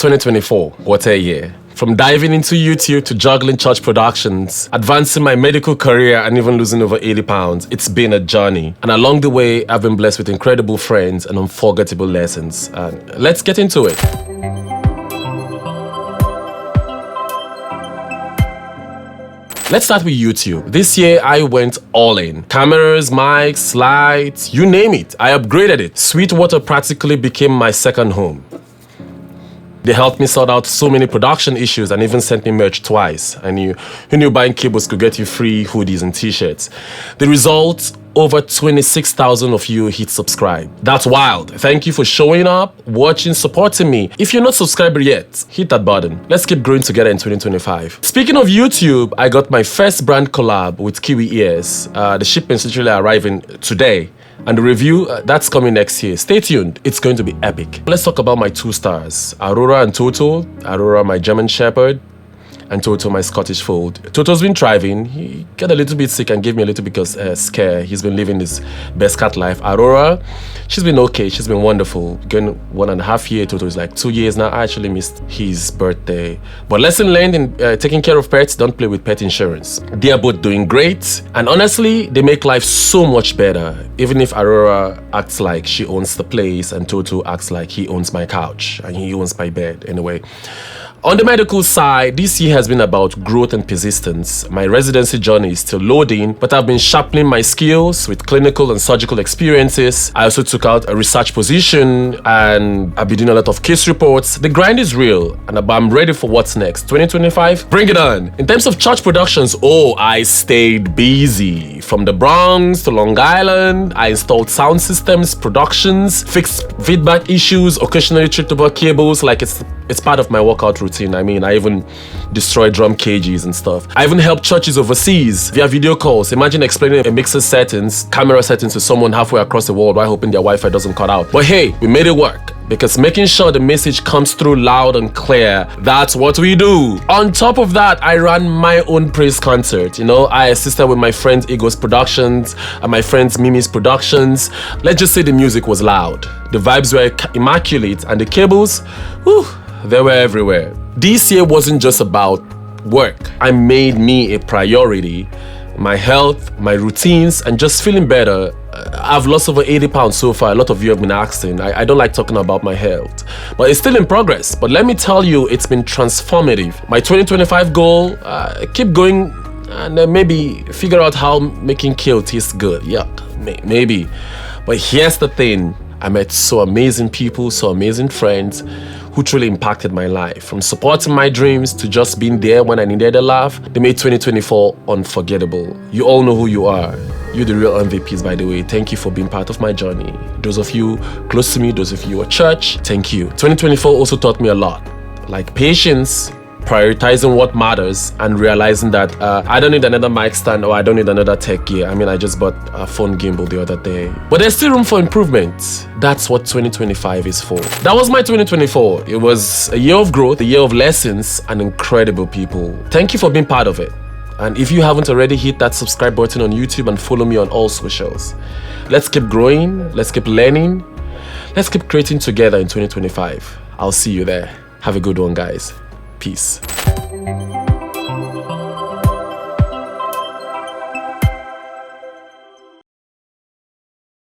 2024, what a year. From diving into YouTube to juggling church productions, advancing my medical career and even losing over 80 pounds, it's been a journey. And along the way, I've been blessed with incredible friends and unforgettable lessons. Let's get into it. Let's start with YouTube. This year, I went all in. Cameras, mics, lights, you name it. I upgraded it. Sweetwater practically became my second home. They helped me sort out so many production issues and even sent me merch twice. Who knew buying cables could get you free hoodies and t-shirts? The result, over 26,000 of you hit subscribe. That's wild. Thank you for showing up, watching, supporting me. If you're not subscribed yet, hit that button. Let's keep growing together in 2025. Speaking of YouTube, I got my first brand collab with Kiwi Ears. The shipment's literally arriving today. And the review, that's coming next year. Stay tuned, it's going to be epic. Let's talk about my two stars, Aurora and Toto. Aurora, my German Shepherd, and Toto, my Scottish fold. Toto's been thriving. He got a little bit sick and gave me a little bit of scare. He's been living his best cat life. Aurora, she's been okay. She's been wonderful. Going 1.5 years. Toto is like 2 years now. I actually missed his birthday. But lesson learned in taking care of pets, don't play with pet insurance. They are both doing great. And honestly, they make life so much better. Even if Aurora acts like she owns the place and Toto acts like he owns my couch and he owns my bed anyway. On the medical side, this year has been about growth and persistence. My residency journey is still loading, but I've been sharpening my skills with clinical and surgical experiences. I also took out a research position and I've been doing a lot of case reports. The grind is real and I'm ready for what's next. 2025, bring it on. In terms of church productions, I stayed busy. From the Bronx to Long Island, I installed sound systems, productions, fixed feedback issues, occasionally tripped over cables like it's part of my workout routine. I mean, I even destroyed drum cages and stuff. I even helped churches overseas via video calls. Imagine explaining a mixer settings, camera settings to someone halfway across the world while hoping their Wi-Fi doesn't cut out. But hey, we made it work. Because making sure the message comes through loud and clear, that's what we do. On top of that, I ran my own praise concert. I assisted with my friend Ego's productions and my friend Mimi's productions. Let's just say the music was loud. The vibes were immaculate and the cables, they were everywhere. This year wasn't just about work. I made me a priority. My health, my routines, and just feeling better. I've lost over 80 pounds so far. A lot of you have been asking. I don't like talking about my health, but it's still in progress. But let me tell you, it's been transformative. My 2025 goal, keep going and then maybe figure out how making kale tastes good. Yuck, maybe. But here's the thing. I met so amazing people, so amazing friends who truly impacted my life. From supporting my dreams to just being there when I needed a laugh, they made 2024 unforgettable. You all know who you are. You're the real MVPs, by the way. Thank you for being part of my journey. Those of you close to me, those of you at church, thank you. 2024 also taught me a lot, like patience, prioritizing what matters, and realizing that I don't need another mic stand or I don't need another tech gear. I mean, I just bought a phone gimbal the other day. But there's still room for improvement. That's what 2025 is for. That was my 2024. It was a year of growth, a year of lessons, and incredible people. Thank you for being part of it. And if you haven't already, hit that subscribe button on YouTube and follow me on all socials. Let's keep growing, let's keep learning, let's keep creating together in 2025. I'll see you there. Have a good one, guys. Peace.